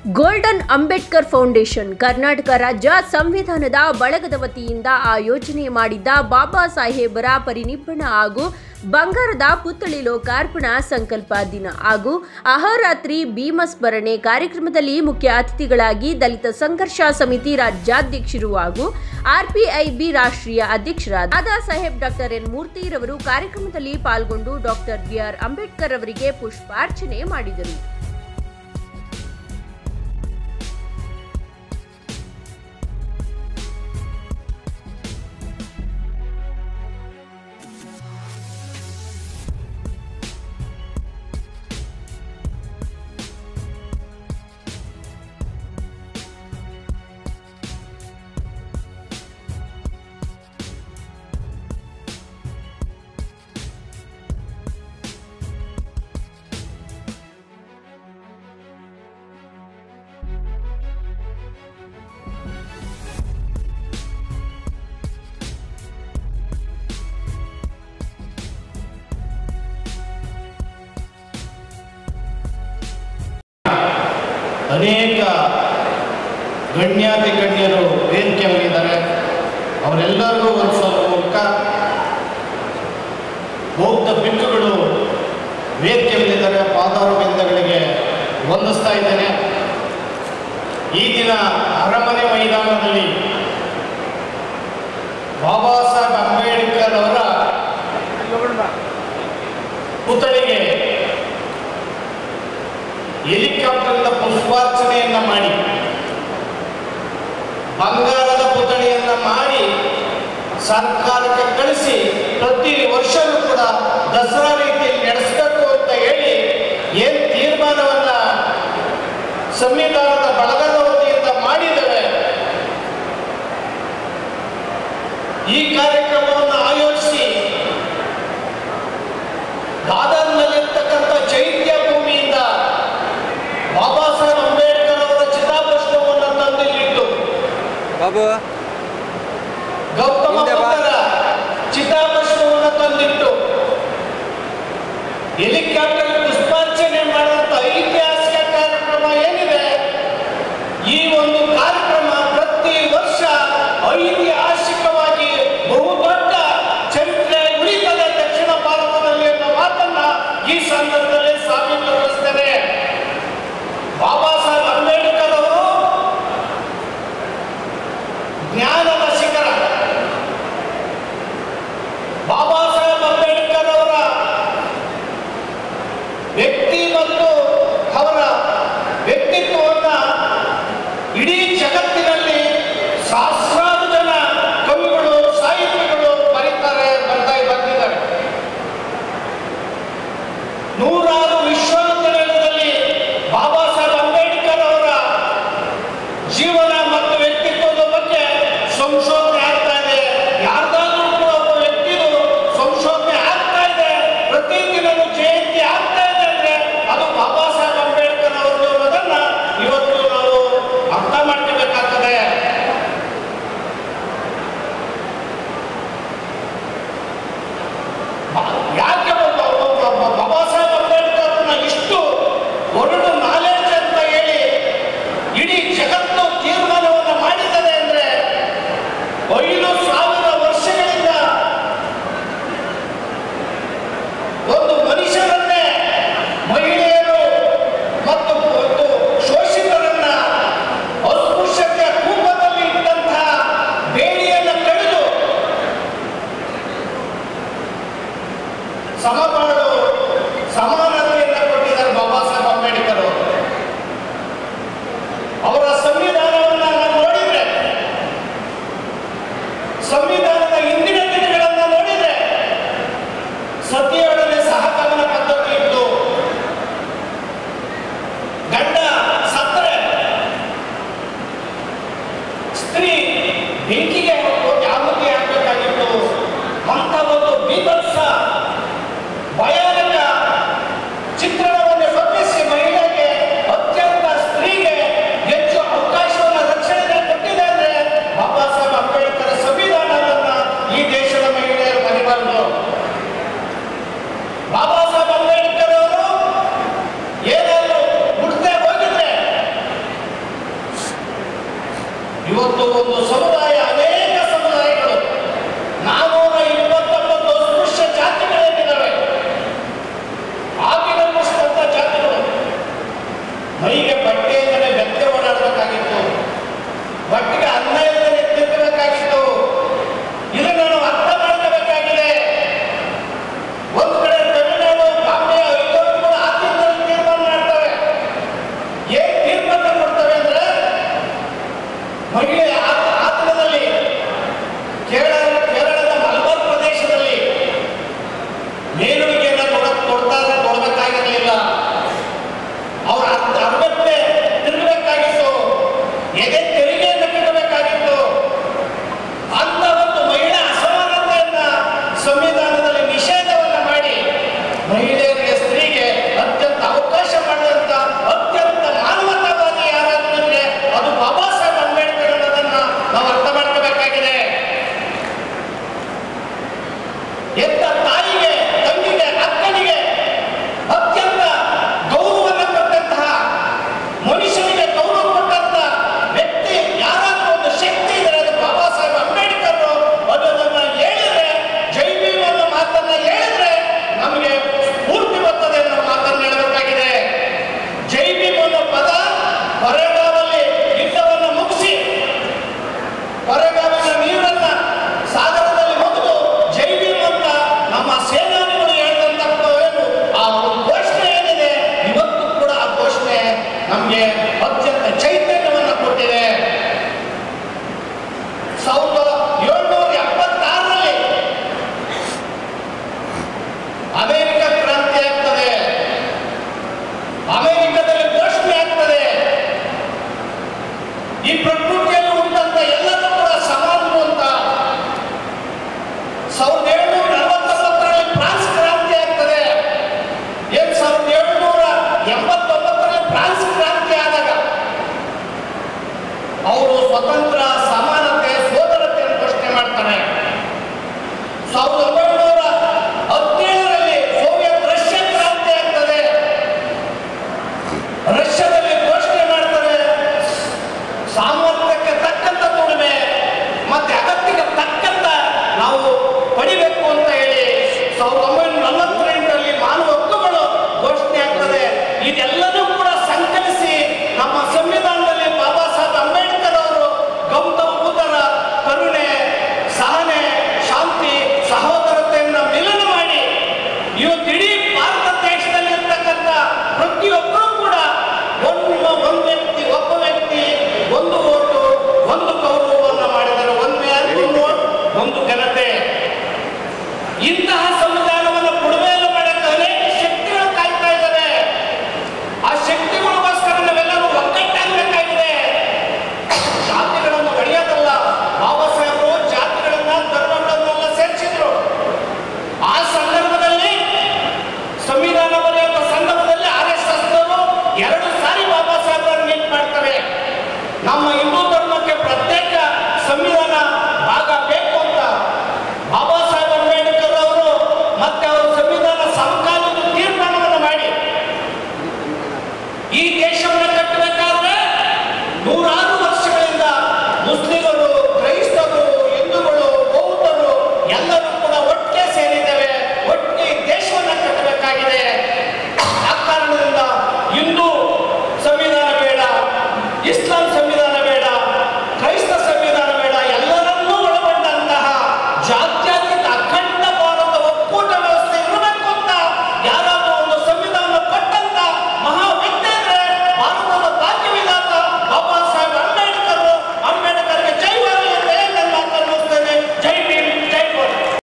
Golden Ambedkar foundation Karnataka ರಾಜ್ಯ ಸಂವಿಧಾನದ ಬಳಗದ ವತಿಯಿಂದ ಆಯೋಜನೆ ಮಾಡಿದ್ದ ಬಾಬಾ ಸಾಹೇಬರ ಪರಿನಿಬ್ಬಣ ಹಾಗೂ ಬಂಗಾರದ ಪುತ್ಥಳಿ ಲೋಕಾರ್ಪಣಾ ಸಂಕಲ್ಪ ದಿನ ಹಾಗೂ ಅಹೋರಾತ್ರಿ ಭೀಮಸ್ಮರಣೆ ಕಾರ್ಯಕ್ರಮದಲ್ಲಿ ಮುಖ್ಯ ಅತಿಥಿಗಳಾಗಿ ದಲಿತ ಸಂಘರ್ಷ ಸಮಿತಿ ರಾಜ್ಯಾಧ್ಯಕ್ಷರು ಹಾಗೂ ಆರ್ಪಿಐಬಿ ರಾಷ್ಟ್ರೀಯ ಅಧ್ಯಕ್ಷರಾದ ದಾದಾ ಸಾಹೇಬ್ ಡಾಕ್ಟರ್ ಎನ್ ಮೂರ್ತಿರವರು ಕಾರ್ಯಕ್ರಮದಲ್ಲಿ ಪಾಲ್ಗೊಂಡು ಡಾಕ್ಟರ್ ಬಿಆರ್ ಅಂಬೇಡ್ಕರ್ ಅವರಿಗೆ ಪುಷ್ಪಾರ್ಚನೆ ಮಾಡಿದರು. ಅನೇಕ ಗಣ್ಯಾತಿ ಗಣ್ಯರು ವೇದಿಕೆ ಮೇಲಿದ್ದಾರೆ. ಅವರೆಲ್ಲರಿಗೂ ಒಂದು ಸ್ವಲ್ಪ ಮೂಲಕ ಬೌದ್ಧ ಭಿಕ್ಷುಗಳು ವೇದಿಕೆ ಮೇಲಿದ್ದಾರೆ. ಪಾದಾರವಿಂದಗಳಿಗೆ ವಂದಿಸ್ತಾ ಇದ್ದೇನೆ. ಈ ದಿನ ಅರಮನೆ ಮೈದಾನದಲ್ಲಿ ಬಾಬಾ ಸಾಹೇಬ್ ಅಂಬೇಡ್ಕರ್ ಅವರ ಪುತ್ಥಳಿಗೆ ಹೆಲಿಕಾಪ್ಟರ್ನಿಂದ ಪುಷ್ಪಾರ್ಚನೆಯನ್ನ ಮಾಡಿ ಬಂಗಾರದ ಪುತ್ಥಳಿಯನ್ನ ಮಾಡಿ ಸರ್ಕಾರಕ್ಕೆ ಕಳಿಸಿ ಪ್ರತಿ ವರ್ಷವೂ ಕೂಡ ದಸರಾ ರೀತಿಯಲ್ಲಿ ನಡೆಸಬೇಕು ಅಂತ ಹೇಳಿ ಏನ್ ತೀರ್ಮಾನವನ್ನ ಸಂವಿಧಾನದ ಬಳಗದ ವತಿಯಿಂದ ಮಾಡಿದ್ದೇವೆ. ಈ ಕಾರ್ಯಕ್ರಮವನ್ನು ಆಯೋಜಿಸಿ ದಾದರ್ನಲ್ಲಿರ್ತಕ್ಕಂಥ ಚೈತ್ಯ ಭೂಮಿಯಿಂದ ಬಾಬಾ ಸಾಹೇಬ್ ಅಂಬೇಡ್ಕರ್ ಅವರ ಚಿತಾಭಸ್ಮವನ್ನು ತಂದಿಲ್ಲಿಟ್ಟು ಗೌತಮ ಬುದ್ಧರ ಚಿತಾಭಸ್ಮವನ್ನು ತಂದಿಟ್ಟು ಹೆಲಿಕಾಪ್ಟರ್ ಪುಷ್ಪಾರ್ಚನೆ ಮಾಡುವಂತ ಐತಿಹಾಸಿಕ ಕಾರ್ಯಕ್ರಮ ಏನಿದೆ, ಈ ಒಂದು ಕಾರ್ಯಕ್ರಮ ಪ್ರತಿ ವರ್ಷ ಐತಿಹಾಸಿಕವಾಗಿ ಬಹುದೊಡ್ಡ ಚರಿತ್ರೆ ಉಳಿತದೆ ದಕ್ಷಿಣ ಭಾರತದಲ್ಲಿ ಅನ್ನೋ ಮಾತನ್ನ ಈ ಸಂದರ್ಭದಲ್ಲಿ ಸಾಬೀತುಪಡಿಸ್ತೇನೆ. ಬಾಬಾ ಸಾಹೇಬ್ ಅಂಬೇಡ್ಕರ್ ಅವರು ಜ್ಞಾನದ ಶಿಖರ. ಬಾಬಾ ಸಾಹೇಬ್ ಅಂಬೇಡ್ಕರ್ ಅವರ ವ್ಯಕ್ತಿ ಮತ್ತು ಅವರ ವ್ಯಕ್ತಿತ್ವವನ್ನ ಇಡೀ ಜಗತ್ತಿನಲ್ಲಿ ಸಹಸ್ರಾರು ಜನ ಕವಿಗಳು ಸಾಹಿತಿಗಳು ಬರ್ತಾ ಬಂದಿದ್ದಾರೆ. ನೂರಾರು ವಿಶ್ವವಿದ್ಯಾಲಯದಲ್ಲಿ ಬಾಬಾ ಸಾಹೇಬ್ ಅಂಬೇಡ್ಕರ್ ಅವರ ಜೀವನ ಮತ್ತು ವ್ಯಕ್ತಿತ್ವದ ಬಗ್ಗೆ ಸಂಶೋಧನೆ ಆಗ್ತಾ ಇದೆ. ಯಾರ್ದಾದ್ರೂ ಕೂಡ ಒಬ್ಬ ವ್ಯಕ್ತಿದು ಸಂಶೋಧನೆ ಆಗ್ತಾ ಇದೆ, ಪ್ರತಿದಿನವೂ ಜಯಂತಿ ಆಗ್ತಾ ಇದೆ ಅಂದ್ರೆ ಅದು ಬಾಬಾ ಸಾಹೇಬ್ ಅಂಬೇಡ್ಕರ್ ಅವರು ಅನ್ನೋದನ್ನ ಇವತ್ತು ನಾವು ಅರ್ಥ ಮಾಡ್ಕೋಬೇಕಾಗ್ತದೆ. ಯಾಕೆ ಬಾಬಾ ಸಾಹೇಬ್ ಅಂಬೇಡ್ಕರ್ ಇಷ್ಟು ಹೊರಡು ನಾಲೆಡ್ಜ್ ಅಂತ ಹೇಳಿ ಇಡೀ ಜಗತ್ತು ತೀರ್ಮಾನವನ್ನು ಮಾಡಿದ್ದಾರೆ ಅಂದ್ರೆ 5,000 ವರ್ಷಗಳಿಂದ ಒಂದು ಮನುಷ್ಯರನ್ನೇ ಮಹಿಳೆಯರು ಮತ್ತು ಶೋಷಿತರನ್ನ ಅಸ್ಪೃಶ್ಯತೆಯ ಕೂಪದಲ್ಲಿ ಇಟ್ಟಂತಹ ಬೇಡಿಯನ್ನು ಕಡಿದು ಸಮಪಾಡು ಸಮಾನತೆಯನ್ನು ಕೊಟ್ಟಿದ್ದಾರೆ ಬಾಬಾ ಸಾಹೇಬ್ ಅಂಬೇಡ್ಕರ್ ಅವರು. ಅವರ ಸಂವಿಧಾನವನ್ನು ನಾವು ನೋಡಿದ್ರೆ, ಸಂವಿಧಾನದ ಹಿಂದಿನ ದಿನಗಳನ್ನು ನೋಡಿದ್ರೆ ಸತಿಯೊಡನೆ ಸಹಗಮನ ಪದ್ಧತಿ ಇತ್ತು. ಗಂಡ ಸತ್ತರೆ ಸ್ತ್ರೀ ಬೆಂಕಿಗೆ ಆಹುತಿ ಹಾಕಬೇಕಾಗಿತ್ತು. ಅಂತ ಒಂದು ಬೀಭತ್ಸ ಭಯಾನಕ ಚಿತ್ರಣವನ್ನು ರೂಪಿಸಿ ಮಹಿಳೆಗೆ ಅತ್ಯಂತ ಸ್ತ್ರೀಗೆ ಹೆಚ್ಚು ಅವಕಾಶವನ್ನು ರಕ್ಷಣೆ ಕೊಟ್ಟಿದೆ ಅಂದ್ರೆ ಬಾಬಾ ಸಾಹೇಬ್ ಅಂಬೇಡ್ಕರ್ ಸಂವಿಧಾನವನ್ನ ಈ ದೇಶದ ಮಹಿಳೆಯರು ಮರಿಬಾರದು. ಬಾಬಾ ಸಾಹೇಬ್ ಅಂಬೇಡ್ಕರ್ ಅವರು ಏನಾದ್ರು ಹುಟ್ಟದೆ ಹೋಗಿದ್ರೆ ಅದು ಒಂದು ಸಮುದಾಯ, ಅನೇಕ ಸಮುದಾಯಗಳು 429 ಸ್ಪೃಶ್ಯ ಜಾತಿಗಳೇನಿದ್ದಾವೆ, ಆಗಿನ ಪುಷ್ಪಂತ ಜಾತಿಗಳು. ಮೈಗೆ ಬಟ್ಟೆ ಇಲ್ಲದೆ ಬೆತ್ತೆ ಓಡಾಡಬೇಕಾಗಿತ್ತು, ಬಟ್ಟೆಗೆ ಅನ್ನ ಇಲ್ಲದೆ ತಿನ್ನಬೇಕಾಗಿತ್ತು. ಇದನ್ನು ನಾವು ಅರ್ಥ ಮಾಡ್ಕೋಬೇಕಾಗಿದೆ. ಒಂದು ಕಡೆ ತಮಿಳುನಾಡು, ಬಾಂಬೆ, ಐದೋರುಗಳು ಆತ್ಮೀಯದಲ್ಲಿ ತೀರ್ಮಾನ ಮಾಡ್ತವೆ. ಏನ್ ತೀರ್ಮಾನ ಕೊಡ್ತವೆ ಅಂದ್ರೆ, ಮಹಿಳೆ ಆತ್ಮದಲ್ಲಿ ಕೇರಳದ ಮಲಬಾರ್ ಪ್ರದೇಶದಲ್ಲಿ ಮೇಲುಡಿಗೆಯನ್ನು ಕೊಡಬೇಕಾಗಿರಲಿಲ್ಲ. ಅವ್ರ ಅರ್ಧಕ್ಕೆ ತಿರುಗಬೇಕಾಗಿತ್ತು, ಎದೆ ತೆರಿಗೆಯನ್ನು ಕಟ್ಟಬೇಕಾಗಿತ್ತು. ಅಂತ ಒಂದು ಮಹಿಳಾ ಅಸಮಾನತೆಯನ್ನ ಸಂವಿಧಾನದಲ್ಲಿ ನಿಷೇಧವನ್ನ ಮಾಡಿ ಮಹಿಳೆಯರಿಗೆ, ಸ್ತ್ರೀಗೆ ಅತ್ಯಂತ ಅವಕಾಶ ಮಾಡಿದಂತ ಅತ್ಯಂತ ಮಾನವತಾವಾದಿ ಯಾರಾದ್ರೆ ಅದು ಬಾಬಾ ಸಾಹೇಬ್ ಅಂಬೇಡ್ಕರ್ ಅನ್ನೋದನ್ನ ನಾವು ಅರ್ಥ ಮಾಡ್ಕೋಬೇಕಾಗಿದೆ. ಎಂತ ತಾಯಿಗೆ, ತಂಗಿಗೆ, ಅಕ್ಕನಿಗೆ ಅತ್ಯಂತ ಗೌರವವನ್ನು ಕೊಟ್ಟಂತಹ, ಮನುಷ್ಯನಿಗೆ ಗೌರವ ಕೊಟ್ಟಂತಹ ವ್ಯಕ್ತಿ ಯಾರಾದ್ರೂ ಒಂದು ಶಕ್ತಿ ಇದ್ರೆ ಅದು ಬಾಬಾ ಸಾಹೇಬ್ ಅಂಬೇಡ್ಕರ್ ಅನ್ನೋದನ್ನ ಹೇಳಿದ್ರೆ, ಜೈ ಭೀಮ್ ಅನ್ನೋ ಮಾತನ್ನ ಹೇಳಿದ್ರೆ ನಮಗೆ ಸ್ಫೂರ್ತಿ ಬರ್ತದೆ ಅನ್ನೋ ಮಾತನ್ನ ಹೇಳಬೇಕಾಗಿದೆ. ಜೈ ಭೀಮ್ ಅನ್ನೋ ಪದ ಕೊರೆಗಾವಲ್ಲಿ ಯುದ್ಧವನ್ನು ಮುಗಿಸಿ ಕೊರೆಗಾವಿನ ನೀರನ್ನ ಸಾಗರದಲ್ಲಿ ಹೊತ್ತು ಜೈ ಭೀಮ್ ಅಂತ ನಮ್ಮ ಸೇನಾನಿಗಳು ಹೇಳಿದಂತ ಏನು ಆ ಒಂದು ಘೋಷಣೆ ಏನಿದೆ, ಇವತ್ತು ಕೂಡ ಆ ಘೋಷಣೆ ನಮಗೆ ಅತ್ಯಂತ ಚೈತನ್ಯವನ್ನು ಕೊಟ್ಟಿದೆ. 1776ರಲ್ಲಿ ಅಮೆರಿಕ ಕ್ರಾಂತಿ ಆಗ್ತದೆ, ಅಮೆರಿಕದಲ್ಲಿ ಘೋಷಣೆ ಆಗ್ತದೆ. ಈ ಪ್ರಕೃತಿಯಲ್ಲಿ ಉಂಟಂತ ಎಲ್ಲರೂ ಕೂಡ ಸಮಾನರು ಅಂತ. 1749ರಲ್ಲಿ ಫ್ರಾನ್ಸ್ ಕ್ರಾಂತಿ ಆಗ್ತದೆ. 1789ರಲ್ಲಿ ಫ್ರಾನ್ಸ್ ಕ್ರಾಂತಿ ಆದಾಗ ಅವರು ಸ್ವತಂತ್ರ, ಸಮಾನತೆ, ಸೋದರತೆಯನ್ನು ಘೋಷಣೆ ಮಾಡ್ತಾರೆ. 1900